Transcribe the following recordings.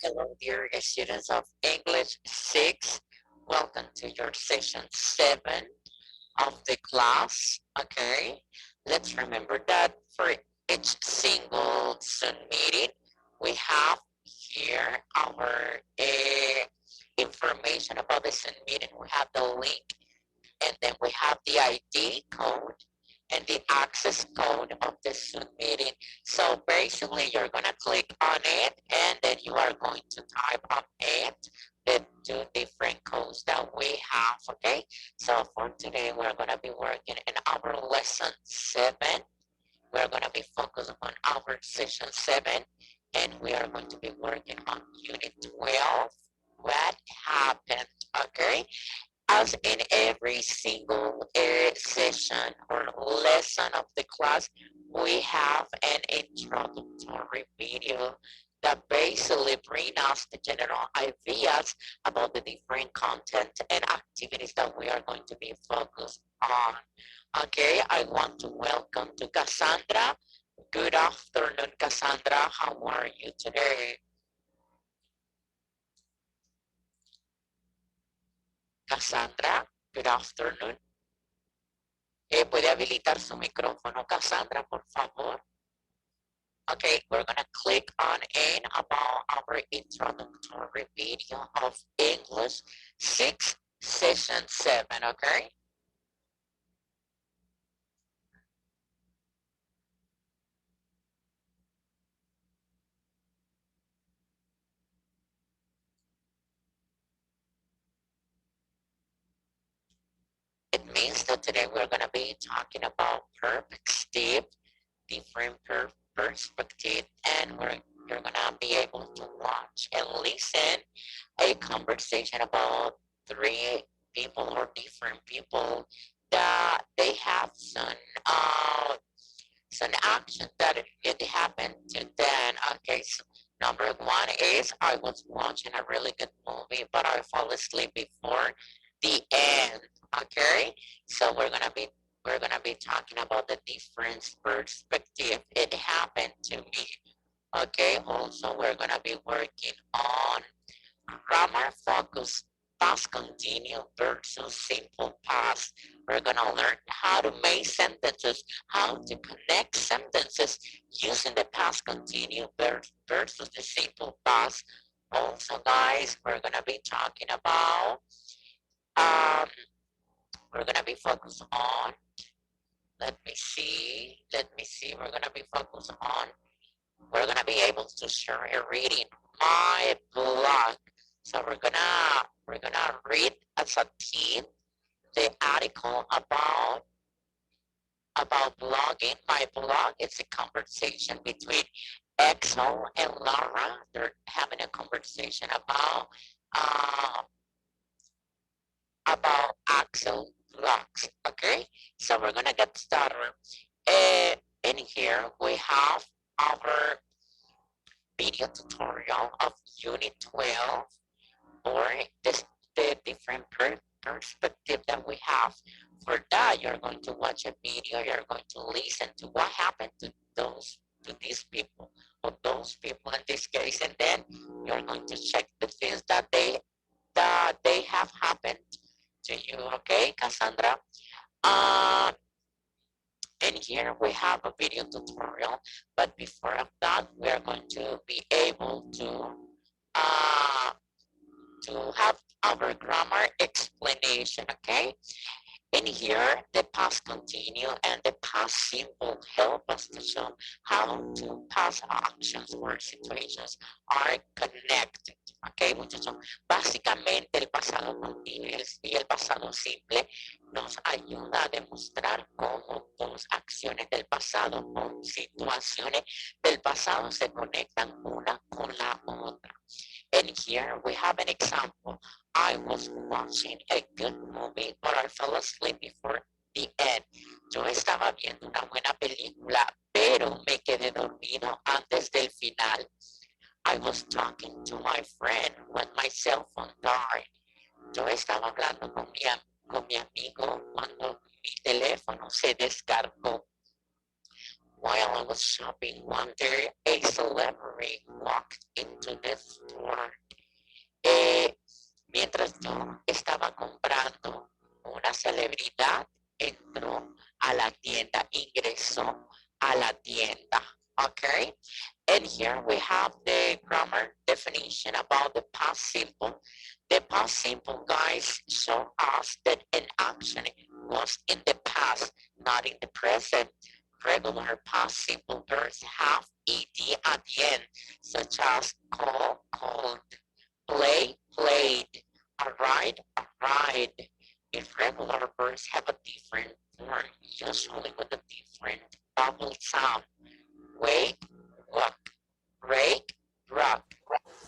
Hello, dear students of English 6. Welcome to your session 7 of the class. Okay, let's remember that for each single Zoom meeting, we have here our information about the Zoom meeting. We have the link, and then we have the ID code and the access code of the Zoom meeting. So basically, you're going to click on it, and then you are going to type on it the two different codes that we have, okay? So for today, we're going to be working in our lesson 7. We're going to be focused on our session 7, and we are going to be working on unit 12. What happened, okay? As in every single session or lesson of the class, we have an introductory video that basically bring us the general ideas about the different content and activities that we are going to be focused on. Okay, I want to welcome to Cassandra. Good afternoon, Cassandra. How are you today? Cassandra, good afternoon. ¿Puede habilitar su micrófono, Cassandra, por favor? Okay, we're going to click on in about our introductory video of English 6, session 7, okay? It means that today we're going to be talking about perspective, different perspective, and you're going to be able to watch and listen a conversation about three people or different people that they have some action that it happened to them. Okay, so number one is I was watching a really good movie, but I fall asleep before the end. Okay, so we're gonna be talking about the different perspective it happened to me. Okay, also we're gonna be working on grammar focus, past continuous versus simple past. We're going to learn how to make sentences, how to connect sentences using the past continuous versus the simple past. Also, guys, we're going to be talking about, um, we're going to be focused on, let me see, we're going to be focused on, we're going to be able to share a reading my blog. So we're gonna read as a team the article about blogging. My blog is a conversation between Exo and Laura. They're having a conversation uh, about Axel blogs. Okay, so we're gonna get started. In here we have our video tutorial of Unit 12 or the different perspective that we have. For that, you're going to watch a video, you're going to listen to what happened to these people, or those people in this case, and then you're going to check the things that they have happened to you. Okay, Cassandra? Uh, and here we have a video tutorial, but before of that, we are going to be able uh, to have our grammar explanation, okay? In here, the past continuous and the past simple help us to show how two past actions or situations are connected. Ok, muchachos. Básicamente, el pasado continuous y el pasado simple nos ayuda a demostrar cómo dos acciones del pasado o situaciones del pasado se conectan una con la otra. And here we have an example. I was watching a good movie, but I fell asleep before the end. Yo estaba viendo una buena película, pero me quedé dormido antes del final. I was talking to my friend when my cell phone died. Yo estaba hablando con mi amigo cuando mi teléfono se descargó. While I was shopping one day, a celebrity walked into the store. Eh, Mientras yo estaba comprando, una celebridad entró a la tienda, ingresó a la tienda. Okay? And here we have the grammar definition about the past simple. The past simple, guys, show us that an action was in the past, not in the present. Regular past simple verbs have ed at the end, such as call, called, play, played, arrived. Irregular verbs have a different form, usually with a different vowel sound. Wake, walk, break, rock,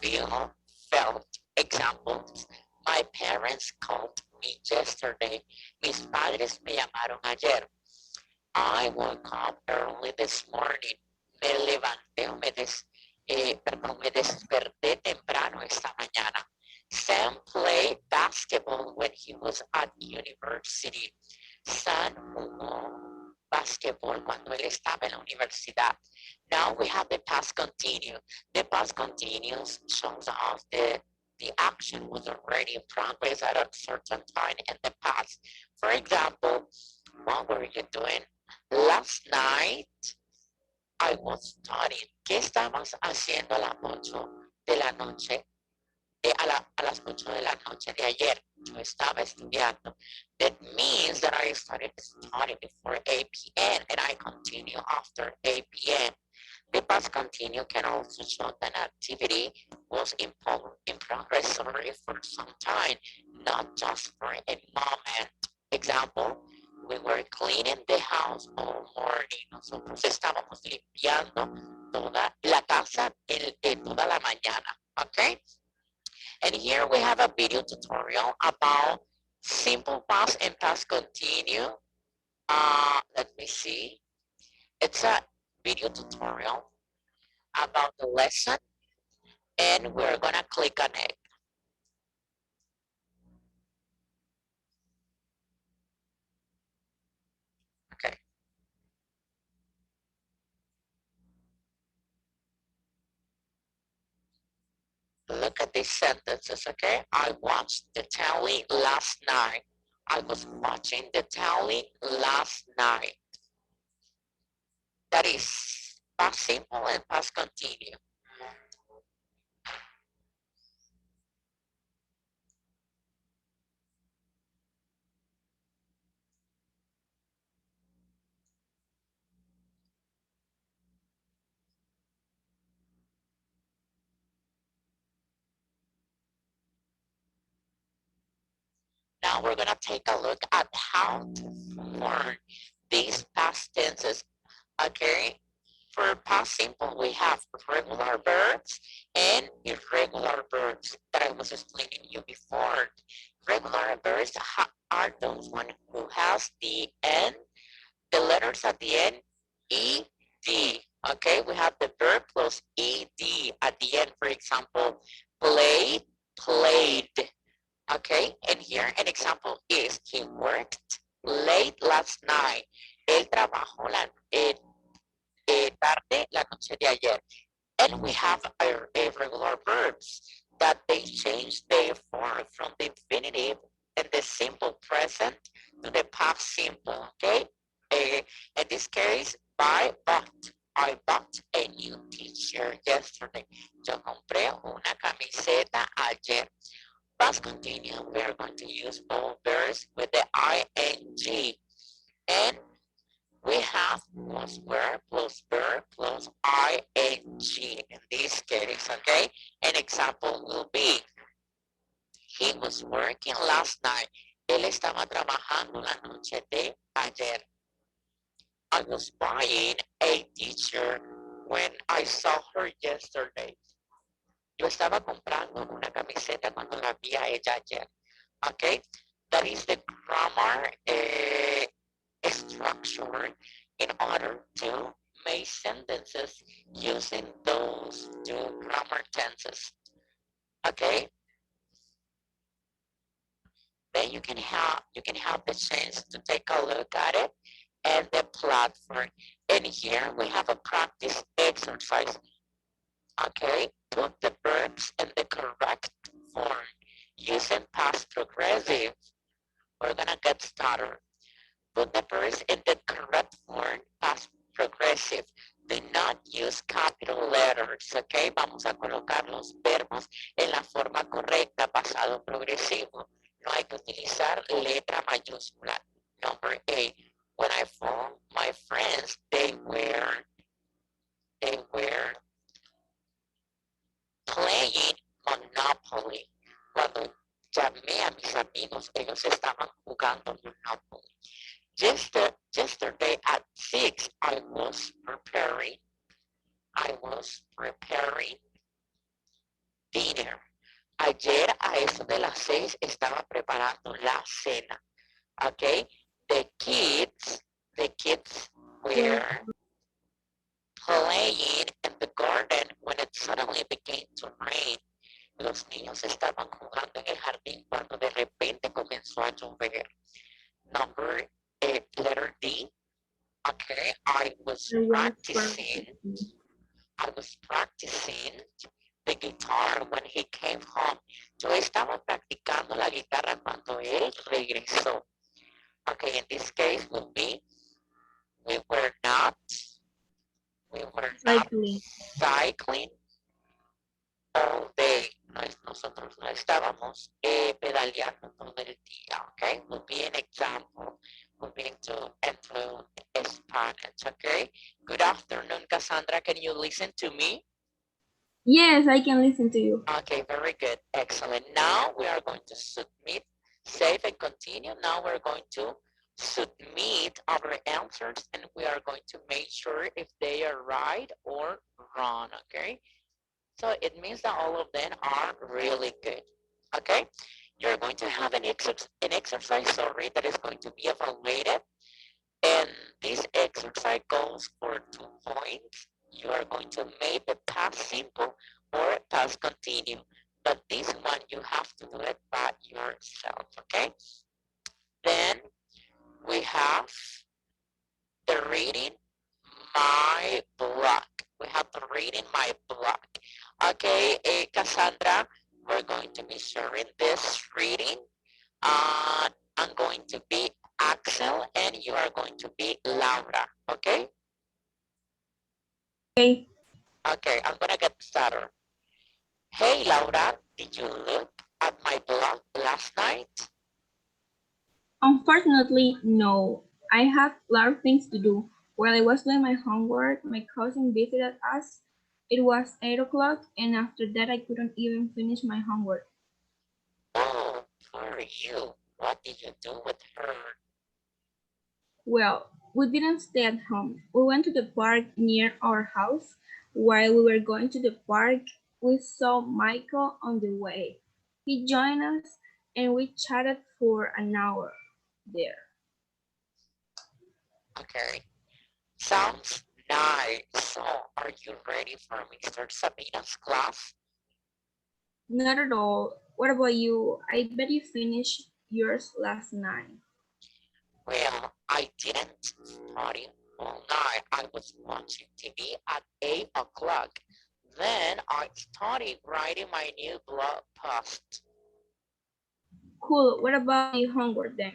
feel, felt. Examples. My parents called me yesterday. Mis padres me llamaron ayer. I woke up early this morning. Me levanté o me desperté temprano esta mañana. Sam played basketball when he was at university. Sam jugó basketball cuando él estaba en la universidad. Now we have the past continuous. The past continuous shows us the action was already in progress at a certain time in the past. For example, what were you doing? Last night I was studying. ¿Qué estabas haciendo a las 8 de la noche? A las 8 de la noche de ayer. Yo estaba estudiando. That means that I started studying before 8 p.m. and I continue after 8 p.m. The past continuous can also show that an activity was in progress already for some time, not just for a moment. Example, we were cleaning the house all morning. Nosotros estábamos limpiando toda la casa toda la mañana. Okay? And here we have a video tutorial about simple past and past continuous. Let me see. It's a video tutorial about the lesson, and we're gonna click on it. Okay. Look at these sentences, okay? I watched the telly last night. I was watching the telly last night. That is past simple and past continuous. Now we're gonna take a look at how to form these past tenses, okay? For past simple, we have regular verbs and irregular verbs that I was explaining you before. Regular verbs are those one who has the end, the letters at the end, ed. Okay, we have the verb plus ed at the end. For example, played, played. Okay, and here an example is he worked late last night. Él trabajó tarde la noche de ayer. And we have irregular verbs that they change their form from the infinitive and the simple present to the past simple, okay? In this case, I bought a new t-shirt yesterday. Yo compré una camiseta ayer. Past continuous, we are going to use all verbs with the ing. And we have plus verb plus ing in this case, okay? An example will be, he was working last night. Él estaba trabajando la noche de ayer. I was buying a t-shirt when I saw her yesterday. Yo estaba comprando una camiseta cuando la vi a ella ayer. Okay? That is the grammar structure in order to make sentences using those two grammar tenses. Okay? Then you can have the chance to take a look at it and the platform. And here we have a practice exercise. Okay, put the verbs in the correct form using past progressive. We're gonna get started. Put the verbs in the correct form, past progressive. Do not use capital letters, okay? Vamos a colocar los verbos en la forma correcta, pasado progresivo. No hay que utilizar letra mayúscula. Number 8. When I phoned my friends, they were playing Monopoly. Cuando llamé a mis amigos, ellos estaban jugando Monopoly. Yesterday at 6, I was preparing dinner. Ayer a eso de las 6 estaba preparando la cena. Okay? The kids were playing in the garden when it suddenly began to rain. Los niños estaban jugando en el jardín cuando de repente comenzó a llover. Number letter D. Okay, I was practicing the guitar when he came home. Yo estaba practicando la guitarra cuando él regresó. Okay, in this case will be we were not cycling all day. Nosotros no estábamos pedaleando todo el día. Okay, will be an example. Moving into Spanish. Okay. Good afternoon, Cassandra. Can you listen to me? Yes, I can listen to you. Okay, very good. Excellent. Now we are going to submit, save and continue. Now we're going to submit our answers and we are going to make sure if they are right or wrong, okay? So it means that all of them are really good, okay? You're going to have an exercise, sorry, that is going to be evaluated. And this exercise goes for 2 points. You are going to make the past simple or past continue. But this one, you have to do it by yourself, okay? Then we have the reading my block. We have the reading my block. Okay, Cassandra, we're going to be sharing this reading. I'm going to be Axel and you are going to be Laura, okay? Okay. Okay, I'm gonna get started. Hey Laura, did you look at my blog last night? Unfortunately, no. I had a lot of things to do. While I was doing my homework, my cousin visited us. It was 8 o'clock, and after that I couldn't even finish my homework. Oh, poor you. What did you do with her? Well, we didn't stay at home. We went to the park near our house. While we were going to the park, we saw Michael on the way. He joined us, and we chatted for an hour there. Okay, sounds nice. So, are you ready for Mr. Sabina's class? Not at all. What about you? I bet you finished yours last night. Well, I didn't study all night. I was watching TV at 8 o'clock. Then I started writing my new blog post. Cool. What about the homework then?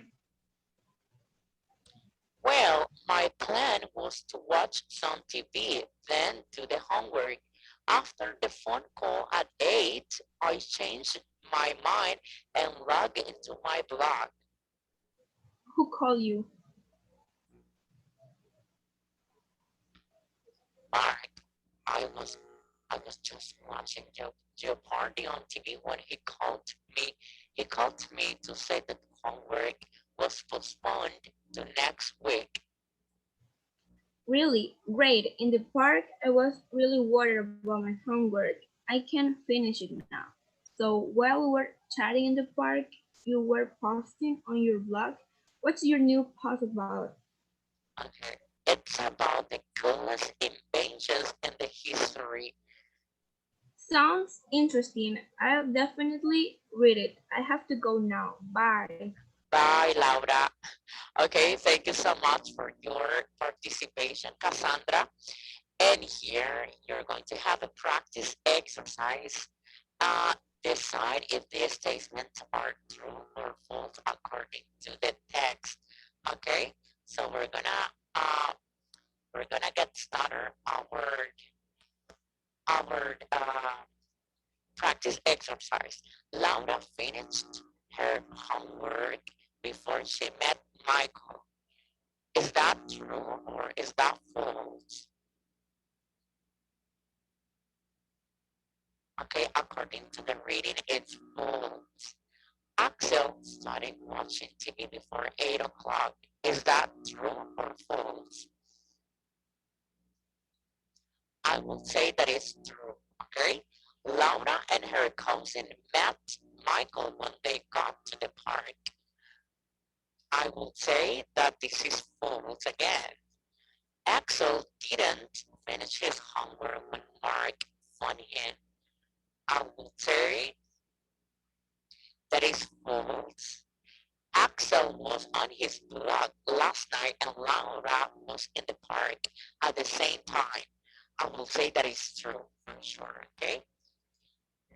Well, my plan was to watch some TV, then do the homework. After the phone call at 8, I changed my mind and logged into my blog. Who called you? Mark, I was just watching your party on TV when he called me. He called me to say that homework was postponed to next week. Really? Great. In the park, I was really worried about my homework. I can't finish it now. So while we were chatting in the park, you were posting on your blog. What's your new post about? Okay. It's about the coolest inventions in the history. Sounds interesting. I'll definitely read it. I have to go now. Bye. Bye, Laura. Okay, thank you so much for your participation, Cassandra. And here you're going to have a practice exercise. Uh, Decide if the statements are true or false according to the text. Okay, so we're gonna get started our practice exercise. Laura finished her homework before she met Michael. Is that true or is that false? Okay, according to the reading, it's false. Axel started watching TV before 8 o'clock. Is that true or false? I will say that it's true. Okay, Laura and her cousin met Michael when they got to the park. I will say that this is false again. Axel didn't finish his homework when Mark phoned him. I will say that is false. Axel was on his blog last night and Laura was in the park at the same time. I will say that is true for sure, okay?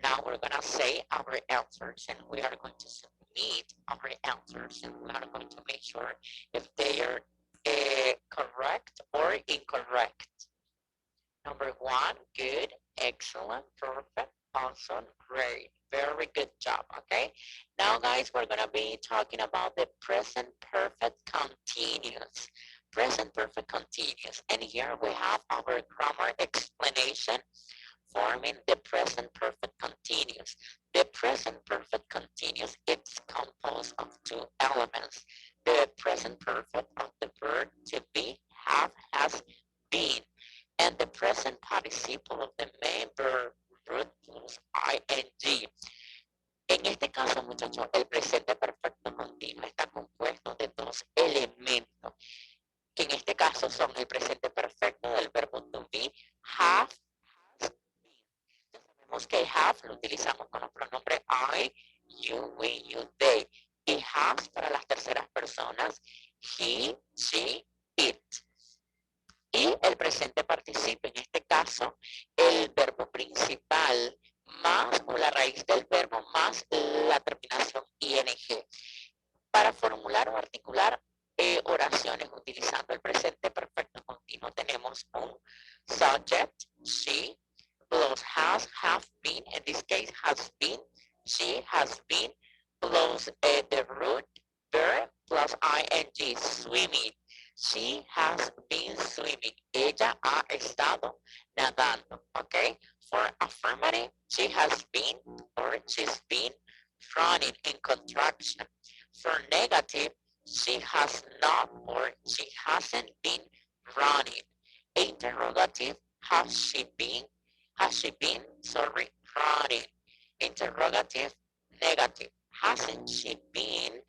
Now we're gonna say our answers and we are going to submit our answers and we are going to make sure if they are correct or incorrect. Number one, good, excellent, perfect, awesome, great. Very good job, okay? Now, guys, we're going to be talking about the present perfect continuous. Present perfect continuous. And here we have our grammar explanation forming the present perfect continuous. The present perfect continuous is composed of two elements. The present perfect of the verb to be, have, has, been, and the present participle of the main verb root plus ing. En este caso, muchachos, el presente perfecto continuo está compuesto de dos elementos, que en este caso son el presente perfecto del verbo to be, have, has, been. Ya sabemos que have lo utilizamos con los pronombres I, you, we, you, they. Y has para las terceras personas, he, she, it. Y el presente participio, en este caso, el verbo principal más o la raíz del verbo más la terminación ing. Para formular o articular oraciones utilizando el presente perfecto continuo tenemos un subject, she, plus has, have been, in this case has been, she has been, plus the root verb plus ing, swimming. She has been swimming. Ella ha estado nadando. Okay? For affirmative, she has been or she's been running in contraction. For negative, she has not or she hasn't been running. Interrogative, has she been, running. Interrogative, negative. Hasn't she been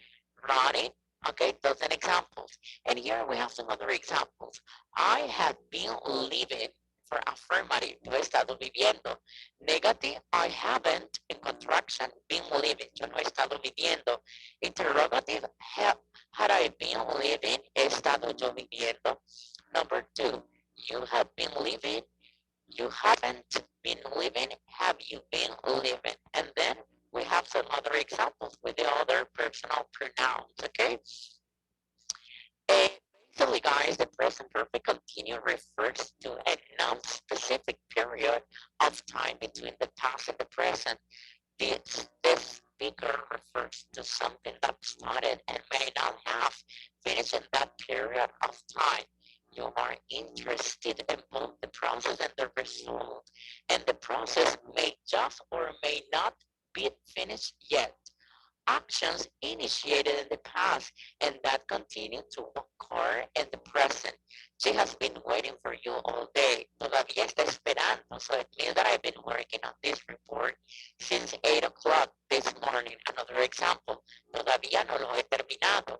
running? Okay, those are examples. And here we have some other examples. I have been living. For affirmative, yo he estado viviendo. Negative, I haven't, in contraction, been living. Yo no he estado viviendo. Interrogative, had I been living, he estado yo viviendo. Number two, you have been living. You haven't been living. Have you been living? And then we have some other examples with the other personal pronouns, okay? And basically, guys, the present perfect continuous refers to a non-specific period of time between the past and the present. The speaker refers to something that started and may not have finished in that period of time. You are interested in both the process and the result, and the process may just or may not be finished yet. Actions initiated in the past and that continue to occur in the present. She has been waiting for you all day. Todavía está esperando. So it means that I've been working on this report since 8 o'clock this morning. Another example. Todavía no lo he terminado.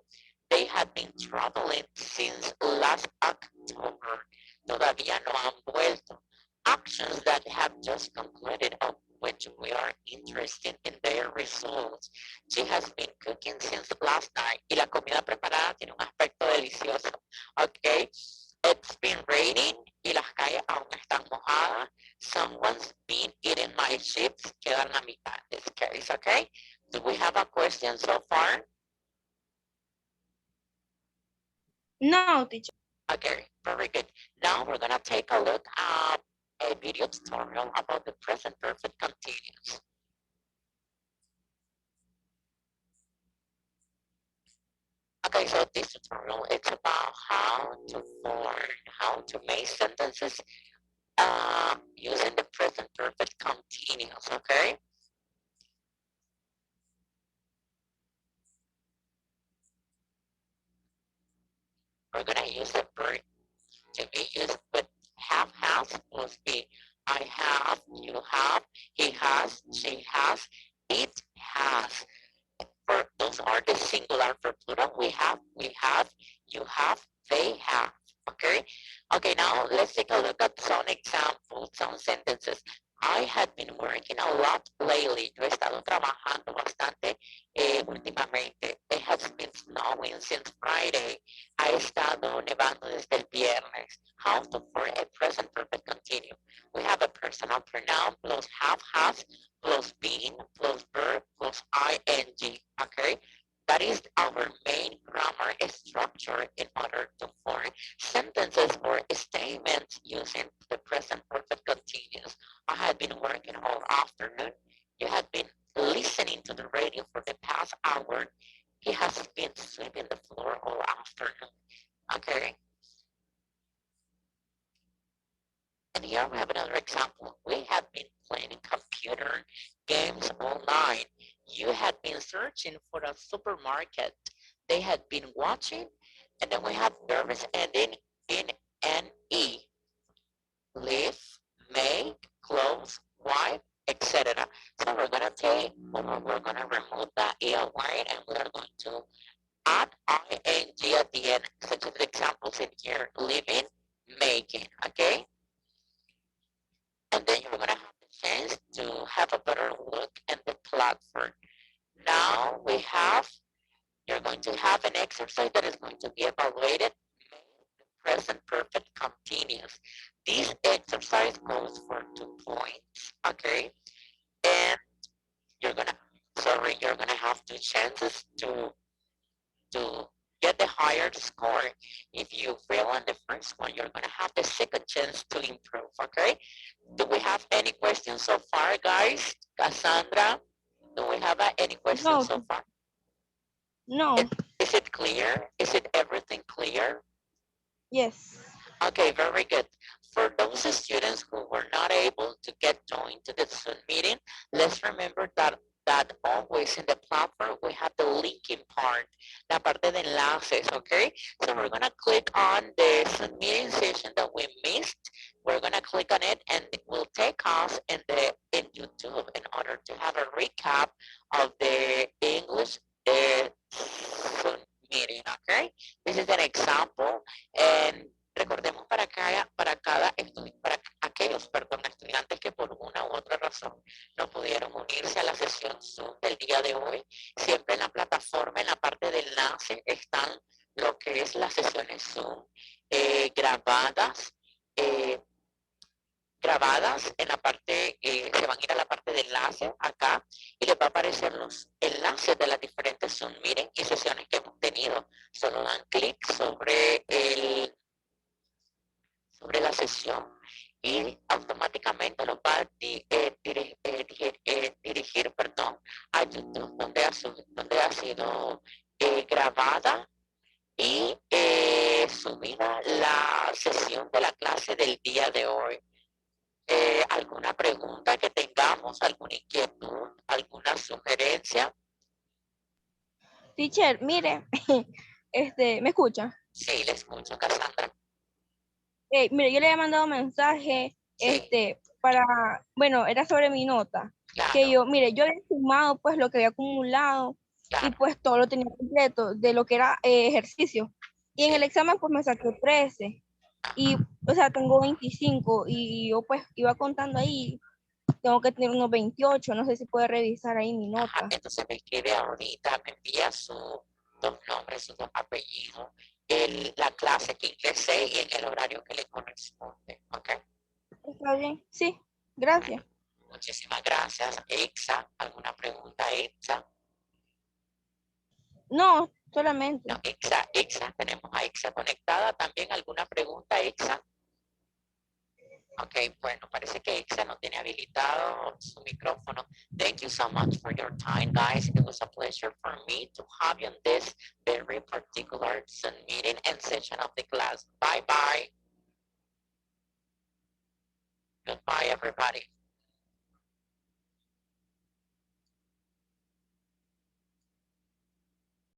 They have been traveling since last October. Todavía no han vuelto. Actions that have just concluded or which much we are interested in their results. She has been cooking since last night. Y la comida preparada tiene un aspecto delicioso. Okay. It's been raining y las calles aún están mojadas. Someone's been eating my chips. Quedan la mitad in this case, okay? Do we have a question so far? No, teacher. Okay, very good. Now we're gonna take a look at a video tutorial about the present perfect continuous. Okay, so this tutorial it's about how to form, how to make sentences using the present perfect continuous, okay? We're gonna use the verb to be used with have, has, plus be. I have, you have, he has, she has, it has. For those are the singular. For plural, we have, you have, they have. Okay. Okay. Now let's take a look at some examples, some sentences. I had been working a lot lately. Yo he estado trabajando bastante últimamente. It has been snowing since Friday. Ha estado nevando desde el viernes. How to form a present perfect continuous. We have a personal pronoun plus have, has, plus being, plus verb, plus ing, okay? That is our main grammar structure in order to form sentences or statements using the present perfect continuous. I had been working all afternoon. You had been listening to the radio for the past hour. He has been sweeping the floor all afternoon, okay? And here we have another example. We have been playing computer games all night. You had been searching for a supermarket. They had been watching. And then we have verbs ending in N-E. Live, make, close, wipe, etc. So we're going to take, we're going to remove that ER word and we are going to add ing at the end, such as the examples in here, living, making, okay? And then you're going to have the chance to have a better look at the platform. Now you're going to have an exercise that is going to be evaluated, present perfect continuous. This exercise goes for 2 points, okay? And you're gonna have 2 chances to get the higher score. If you fail on the first one, you're gonna have the second chance to improve, okay? Do we have any questions so far, guys? Cassandra, do we have any questions so far? No. Is it clear? Is it everything clear? Yes. Okay, very good. For those students who were not able to get joined to the Zoom meeting, let's remember that always in the platform we have the linking part, la parte de enlaces, okay? So we're gonna click on the Zoom meeting session that we missed. We're gonna click on it and it will take us in YouTube in order to have a recap of the English Zoom meeting, okay? This is an example and recordemos para aquellos estudiantes que por una u otra razón no pudieron unirse a la sesión Zoom del día de hoy. Siempre en la plataforma, en la parte de enlace, están lo que es las sesiones Zoom grabadas. Grabadas en la parte, se van a ir a la parte de enlace acá y les va a aparecer los enlaces de las diferentes Zoom meeting y sesiones que hemos tenido. Solo dan clic sobre la sesión y automáticamente lo va a dirigir a YouTube donde ha sido grabada y subida la sesión de la clase del día de hoy. ¿Alguna pregunta que tengamos? ¿Alguna inquietud? ¿Alguna sugerencia? Teacher, mire, ¿me escucha? Sí, le escucho, Cassandra. Mire, yo le he mandado un mensaje, Sí. Bueno, era sobre mi nota. Claro. Que yo, mire, yo había sumado pues lo que había acumulado Claro. y pues todo lo tenía completo de lo que era ejercicio. Y en el examen pues me saqué 13 y, o sea, tengo 25 y yo pues iba contando ahí tengo que tener unos 28, no sé si puede revisar ahí mi Ajá, nota. entonces me escribe ahorita, me envía sus dos nombres, sus dos apellidos, la clase que inglesé y en el horario que le corresponde. ¿Ok? ¿Está bien? Sí, Bueno, gracias. muchísimas gracias. Exa, ¿alguna pregunta, Exa? No, No, solamente. Exa, tenemos a Exa conectada. ¿También alguna pregunta, Exa? Ok, bueno, parece que Exa no tiene habilitado su micrófono. Thank you so much for your time, guys. It was a pleasure for me to have you in this very particular Zoom meeting and session of the class. Bye-bye. Goodbye, everybody.